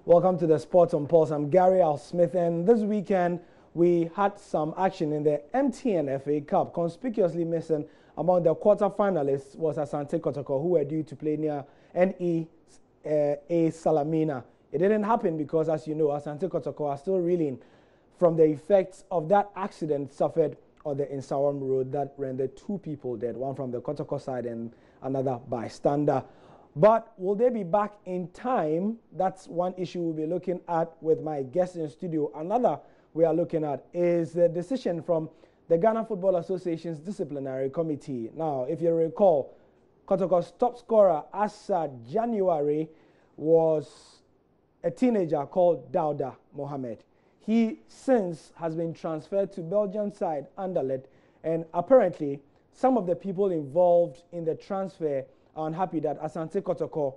Welcome to the Sports on Pulse. I'm Gary Al Smith, and this weekend we had some action in the MTN FA Cup. Conspicuously missing among the quarter-finalists was Asante Kotoko, who were due to play near NEA Salamina. It didn't happen because, as you know, Asante Kotoko are still reeling from the effects of that accident suffered on the Insawam Road that rendered 2 people dead, one from the Kotoko side and another bystander. But will they be back in time? That's one issue we'll be looking at with my guest in studio. Another we are looking at is the decision from the Ghana Football Association's disciplinary committee. Now, if you recall, Kotoko's top scorer as January was a teenager called Dauda Mohamed. He since has been transferred to Belgian side Anderlecht, and apparently some of the people involved in the transfer are unhappy that Asante Kotoko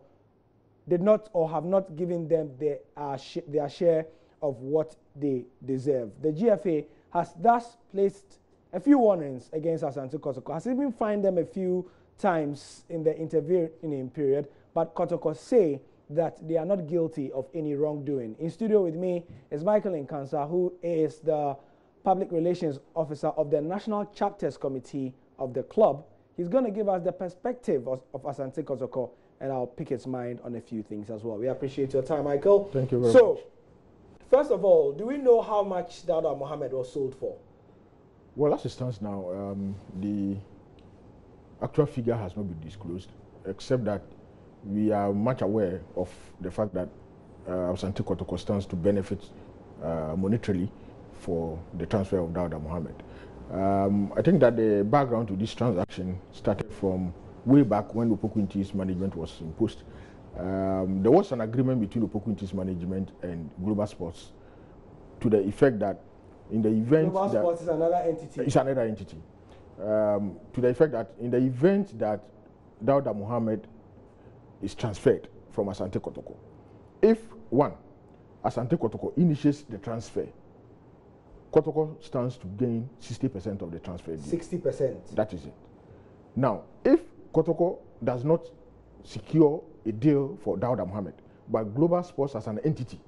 did not or have not given them their share of what they deserve. The GFA has thus placed a few warnings against Asante Kotoko, has even fined them a few times in the intervening period, but Kotoko say that they are not guilty of any wrongdoing. In studio with me is Michael Nkansa, who is the Public Relations Officer of the National Chapters Committee of the club. He's going to give us the perspective of Asante Kotoko, and I'll pick his mind on a few things as well. We appreciate your time, Michael. Thank you very much. So, first of all, do we know how much Dauda Mohamed was sold for? Well, as it stands now, the actual figure has not been disclosed, except that we are much aware of the fact that Asante Kotoko stands to benefit monetarily for the transfer of Dauda Mohamed. I think that the background to this transaction started from way back when Opoku management was imposed. There was an agreement between Opoku management and Global Sports to the effect that in the event Global Sports is another entity. It's another entity. To the effect that in the event that Dauda Mohamed is transferred from Asante Kotoko, if one, Asante Kotoko initiates the transfer, Kotoko stands to gain 60% of the transfer deal. 60%? That is it. Now, if Kotoko does not secure a deal for Dauda Mohamed, but Global Sports as an entity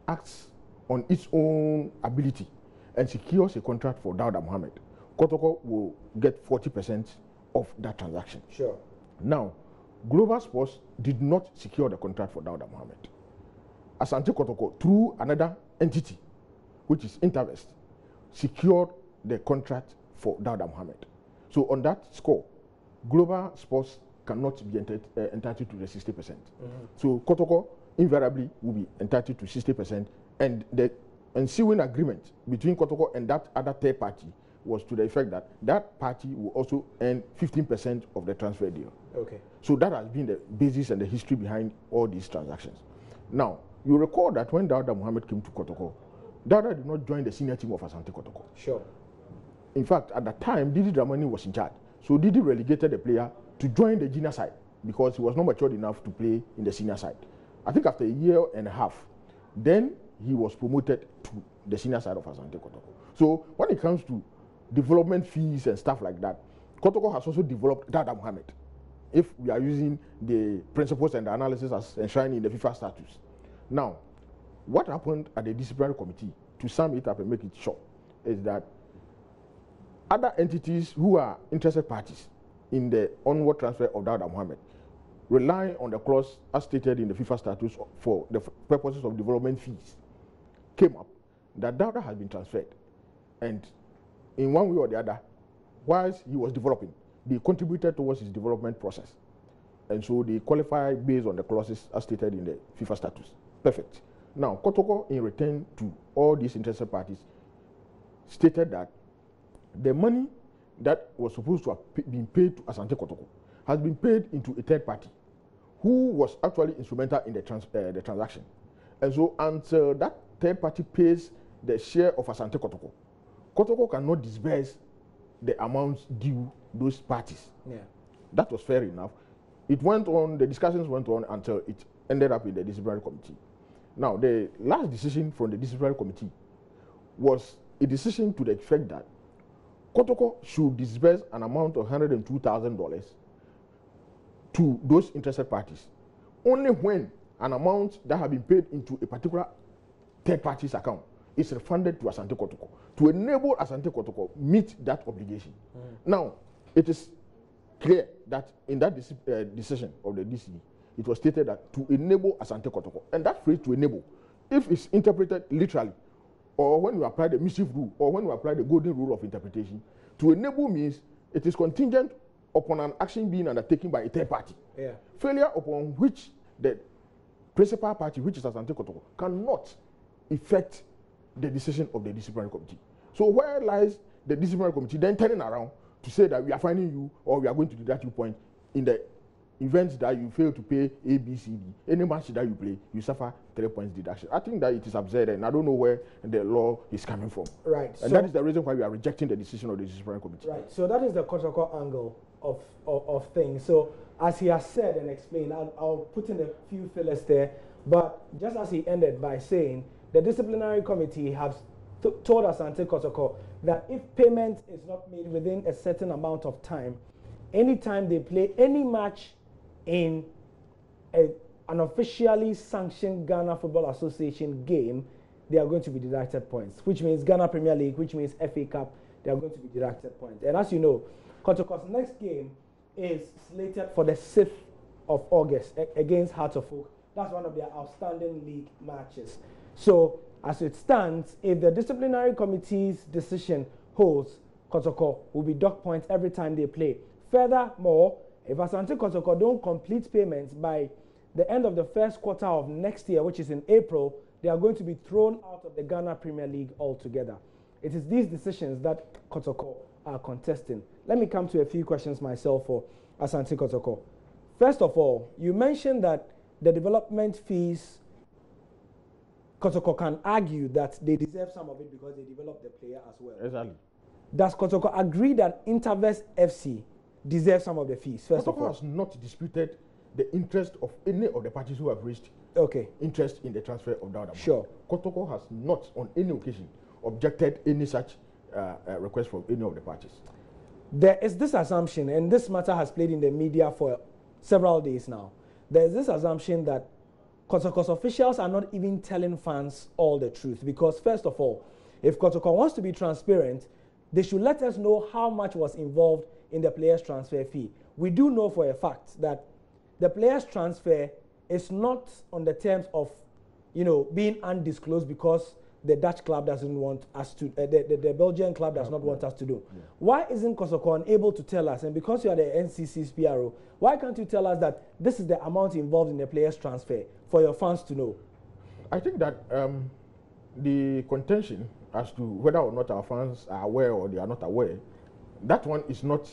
acts on its own ability and secures a contract for Dauda Mohamed, Kotoko will get 40% of that transaction. Sure. Now, Global Sports did not secure the contract for Dauda Mohamed. Asante Kotoko, through another entity, which is Intervest, secured the contract for Dauda Mohamed. So on that score, Global Sports cannot be entitled to the 60%. So Kotoko invariably will be entitled to 60%, and the ensuing agreement between Kotoko and that other third party was to the effect that that party will also earn 15% of the transfer deal. Okay. So that has been the basis and the history behind all these transactions. Now, you recall that when Dauda Mohamed came to Kotoko, Dauda did not join the senior team of Asante Kotoko. Sure. In fact, at that time, Didi Dramani was in charge. So Didi relegated the player to join the junior side because he was not matured enough to play in the senior side. I think after a year and a half, then he was promoted to the senior side of Asante Kotoko. So when it comes to development fees and stuff like that, Kotoko has also developed Dauda Mohamed, if we are using the principles and the analysis as enshrined in the FIFA statutes. Now, what happened at the disciplinary committee, to sum it up and make it short, is that other entities who are interested parties in the onward transfer of Dauda Mohamed, relying on the clause as stated in the FIFA statutes for the purposes of development fees, came up that Dauda has been transferred, and in one way or the other, whilst he was developing, they contributed towards his development process, and so they qualify based on the clauses as stated in the FIFA statutes. Perfect. Now, Kotoko, in return to all these interested parties, stated that the money that was supposed to have been paid to Asante Kotoko has been paid into a third party who was actually instrumental in the transaction. And so until that third party pays the share of Asante Kotoko, Kotoko cannot disburse the amounts due those parties. Yeah. That was fair enough. It went on, the discussions went on until it ended up in the disciplinary committee. Now, the last decision from the disciplinary committee was a decision to the effect that Kotoko should disburse an amount of $102,000 to those interested parties only when an amount that has been paid into a particular third party's account is refunded to Asante Kotoko to enable Asante Kotoko meet that obligation. Now, it is clear that in that decision of the DCE, it was stated that to enable Asante Kotoko, and that phrase to enable, if it's interpreted literally, or when you apply the mischief rule, or when you apply the golden rule of interpretation, to enable means it is contingent upon an action being undertaken by a third party. Yeah. Failure upon which the principal party, which is Asante Kotoko, cannot effect the decision of the disciplinary committee. So where lies the disciplinary committee then turning around to say that we are finding you or we are going to deduct you point in the event that you fail to pay A, B, C, D. Any match that you play, you suffer 3 points deduction. I think that it is absurd, and I don't know where the law is coming from. Right. And so that is the reason why we are rejecting the decision of the disciplinary committee. Right. So that is the Kotoko angle of things. So as he has said and explained, I'll put in a few fillers there. But just as he ended by saying, the disciplinary committee has told Asante Kotoko that if payment is not made within a certain amount of time, anytime they play any match in an officially sanctioned Ghana Football Association game, they are going to be deducted points, which means Ghana Premier League, which means FA Cup, they are going to be deducted points. And as you know, Kotoko's next game is slated for the 6th of August against Hearts of Oak. That's one of their outstanding league matches. So, as it stands, if the disciplinary committee's decision holds, Kotoko will be docked points every time they play. Furthermore, if Asante Kotoko don't complete payments by the end of the first quarter of next year, which is in April, they are going to be thrown out of the Ghana Premier League altogether. It is these decisions that Kotoko are contesting. Let me come to a few questions myself for Asante Kotoko. First of all, you mentioned that the development fees, Kotoko can argue that they deserve some of it because they developed the player as well. Exactly. Does Kotoko agree that Interverse FC deserves some of the fees? First of all, has not disputed the interest of any of the parties who have raised interest in the transfer of Dauda. Sure. Kotoko has not on any occasion objected any such request from any of the parties. There is this assumption, and this matter has played in the media for several days now. There is this assumption that Kotoko's officials are not even telling fans all the truth, because first of all, if Kotoko wants to be transparent, they should let us know how much was involved in the player's transfer fee. We do know for a fact that the player's transfer is not on the terms of, being undisclosed because the Dutch club doesn't want us to, the Belgian club does not want us to do. Yeah. Why isn't Kotoko unable to tell us? And because you are the NCC's PRO, why can't you tell us that this is the amount involved in the player's transfer for your fans to know? I think that the contention as to whether or not our fans are aware or they are not aware, that one is not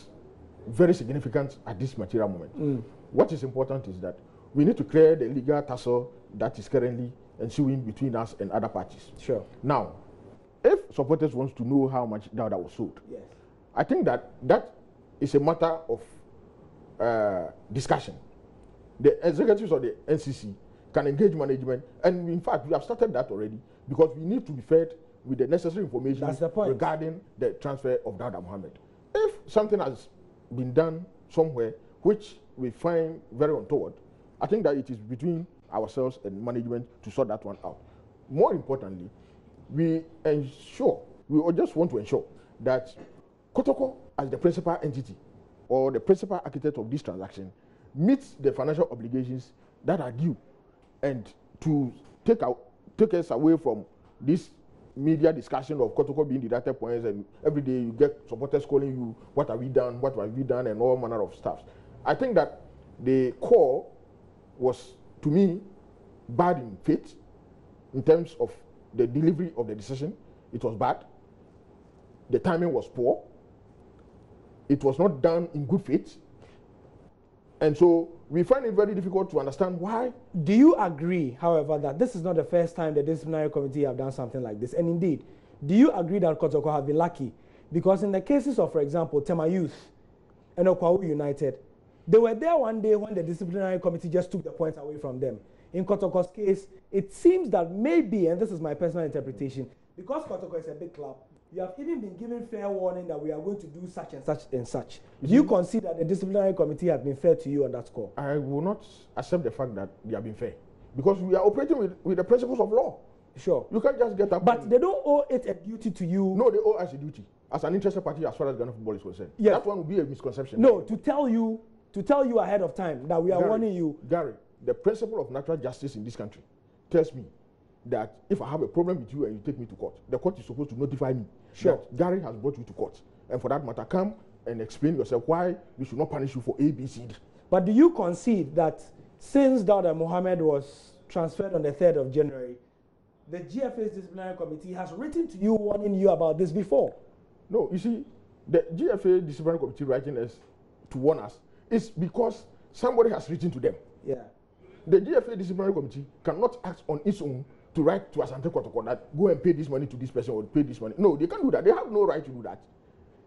very significant at this material moment. What is important is that we need to clear the legal tussle that is currently ensuing between us and other parties. Sure. Now, if supporters want to know how much Dauda was sold, yes, I think that is a matter of discussion. The executives of the NCC can engage management, and in fact, we have started that already because we need to be fed with the necessary information regarding the transfer of Dauda Mohammed. If something has been done somewhere which we find very untoward, I think that it is between ourselves and management to sort that one out. More importantly, we just want to ensure that Kotoko, as the principal entity or the principal architect of this transaction, meets the financial obligations that are due, and to take us away from this media discussion of Kotoko being deducted points, and every day you get supporters calling you, what have we done, and all manner of stuff. I think that the call was, to me, bad in faith in terms of the delivery of the decision. It was bad. The timing was poor. It was not done in good faith. And so we find it very difficult to understand why. Do you agree, however, that this is not the first time the disciplinary committee have done something like this? And indeed, do you agree that Kotoko have been lucky? Because in the cases of, for example, Tema Youth and Okwawu United, they were there one day when the disciplinary committee just took the points away from them. In Kotoko's case, it seems that maybe, and this is my personal interpretation, because Kotoko is a big club, you have even been given fair warning that we are going to do such and such and such. Do you consider that the disciplinary committee has been fair to you on that score? I will not accept the fact that they have been fair, because we are operating with the principles of law. Sure. You can't just get up. But they don't owe it a duty to you. No, they owe us a duty as an interested party as far as Ghana football is concerned. Yes. That one would be a misconception. No, to tell you ahead of time that we are warning you. Gary, the principle of natural justice in this country tells me that if I have a problem with you and you take me to court, the court is supposed to notify me. Sure. That Gary has brought you to court. And for that matter, come and explain yourself why we should not punish you for A, B, C, D. But do you concede that since Dauda Mohammed was transferred on the 3rd of January, the GFA's disciplinary committee has written to you warning you about this before? No, you see, the GFA disciplinary committee writing us to warn us is because somebody has written to them. Yeah. The GFA disciplinary committee cannot act on its own to write to Asante Kotoko that go and pay this money to this person or pay this money. No, they can't do that. They have no right to do that.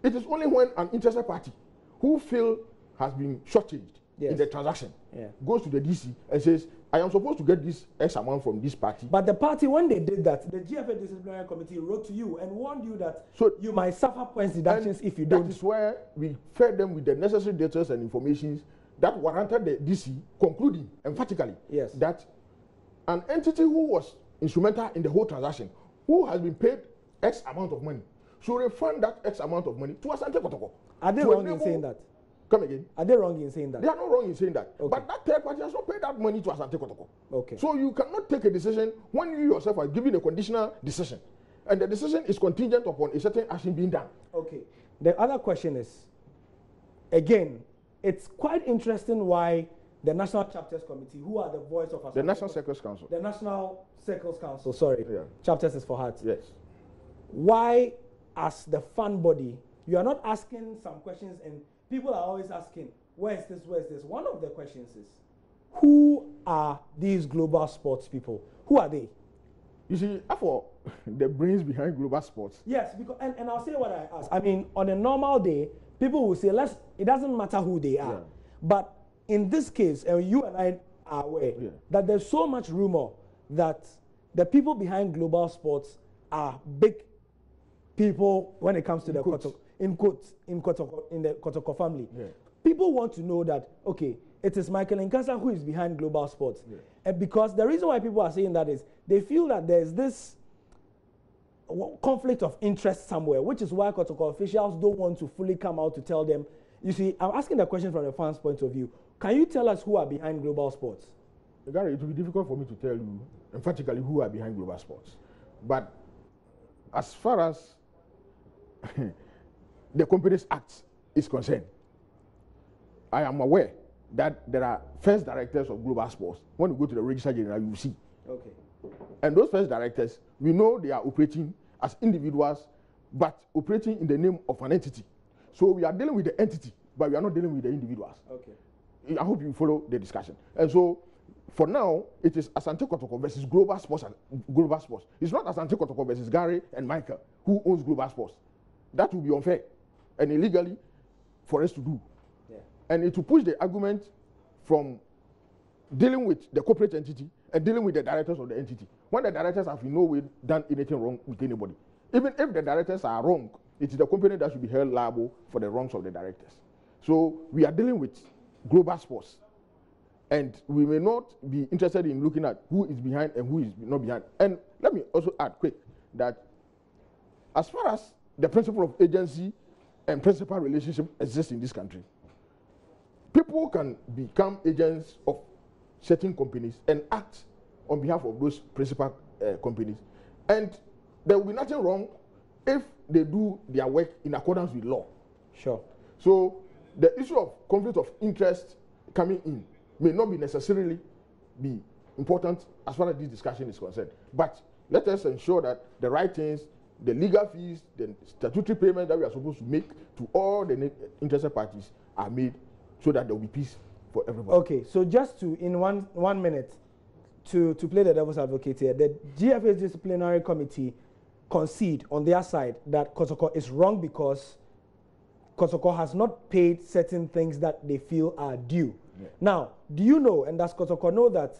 It is only when an interested party who feel has been shortchanged in the transaction goes to the DC and says, I am supposed to get this X amount from this party. But the party, when they did that, the GFA disciplinary committee wrote to you and warned you that you might suffer points deductions if you don't. That is where we fed them with the necessary data and information that warranted the DC concluding emphatically that an entity who was instrumental in the whole transaction, who has been paid X amount of money, should refund that X amount of money to Asante Kotoko. Are they wrong in saying that? Come again? Are they wrong in saying that? They are not wrong in saying that. Okay. But that third party has not paid that money to Asante Kotoko. Okay. So you cannot take a decision when you yourself are giving a conditional decision. And the decision is contingent upon a certain action being done. Okay. The other question is, again, it's quite interesting why the National Chapters Committee, who are the voice of Asante, the National Circles Council. The National Circles Council, sorry. Yeah. Chapters is for heart. Yes. Why, as the fan body, you are not asking some questions, and people are always asking, where is this, where is this? One of the questions is, who are these global sports people? Who are they? You see, for the brains behind global sports. Yes, because and I'll say what I asked. I mean, on a normal day, people will say, it doesn't matter who they are. Yeah. But in this case, and you and I are aware that there's so much rumor that the people behind global sports are big people when it comes to the Kotoko, in the Kotoko family. Yeah. People want to know that, okay, it is Michael Nkasa who is behind global sports. Yeah. And because the reason why people are saying that is they feel that there's this conflict of interest somewhere, which is why Kotoko officials don't want to fully come out to tell them. You see, I'm asking the question from the fans' point of view. Can you tell us who are behind global sports? Gary, it will be difficult for me to tell you emphatically who are behind global sports. But as far as the Companies Act is concerned, I am aware that there are first directors of global sports. When you go to the Register General, you will see. Okay. And those first directors, we know they are operating as individuals, but operating in the name of an entity. So we are dealing with the entity, but we are not dealing with the individuals. Okay. I hope you follow the discussion. And so, for now, it is Asante Kotoko versus Global Sports. Global Sports. It's not Asante Kotoko versus Gary and Michael who owns Global Sports. That would be unfair and illegally for us to do. Yeah. And it will push the argument from dealing with the corporate entity and dealing with the directors of the entity. When the directors have in no way done anything wrong with anybody. Even if the directors are wrong, it is the company that should be held liable for the wrongs of the directors. So we are dealing with global sports. And we may not be interested in looking at who is behind and who is not behind. And let me also add quick that as far as the principle of agency and principal relationship exists in this country, people can become agents of certain companies and act on behalf of those principal companies. And there will be nothing wrong if they do their work in accordance with law. Sure. So the issue of conflict of interest coming in may not be necessarily be important as far as this discussion is concerned. But let us ensure that the right things, the legal fees, the statutory payments that we are supposed to make to all the interested parties are made so that there will be peace for everybody. Okay, so just to, in one minute, to play the devil's advocate here, the GFA's disciplinary committee concede on their side that Kotoko is wrong because Kotoko has not paid certain things that they feel are due. Yeah. Now, do you know, and does Kotoko know that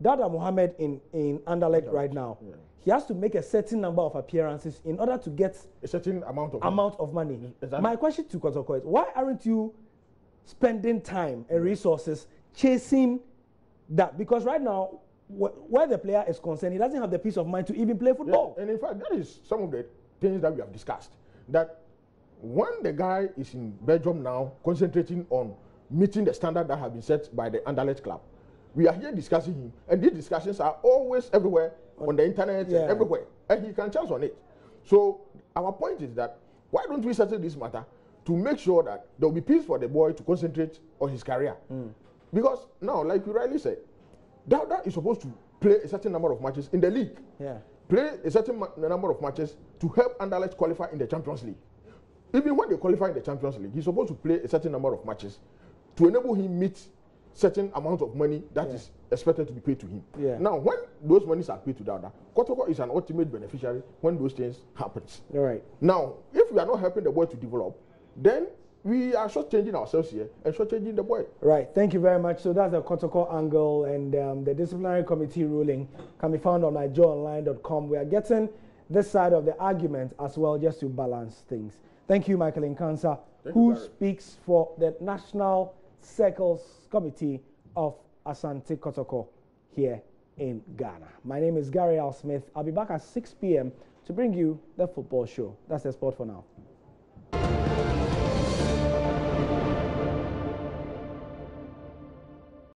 Dauda Mohammed in Anderlecht right now, he has to make a certain number of appearances in order to get a certain amount of money. My question to Kotoko is, why aren't you spending time and resources chasing that? Because right now, where the player is concerned, he doesn't have the peace of mind to even play football. Yeah, and in fact, that is some of the things that we have discussed. That when the guy is in Belgium now, concentrating on meeting the standard that have been set by the Anderlecht club, we are here discussing him, and these discussions are always everywhere on the internet and everywhere, and he can chance on it. So our point is that why don't we settle this matter to make sure that there will be peace for the boy to concentrate on his career? Because now, like you rightly said, Dauda is supposed to play a certain number of matches in the league. Play a certain number of matches to help Anderlecht qualify in the Champions League. Even when they qualify in the Champions League, he's supposed to play a certain number of matches to enable him meet certain amount of money that is expected to be paid to him. Now, when those monies are paid to Dauda, Kotoko is an ultimate beneficiary when those things happens. Now, if we are not helping the boy to develop, then we are shortchanging ourselves here and shortchanging the boy. Right. Thank you very much. So that's the Kotoko angle, and the disciplinary committee ruling can be found on nigeonline.com. We are getting this side of the argument as well, just to balance things. Thank you, Michael Nkansa, who speaks for the National Circles Committee of Asante Kotoko here in Ghana. My name is Gary Al Smith. I'll be back at 6 p.m. to bring you the football show. That's the sport for now.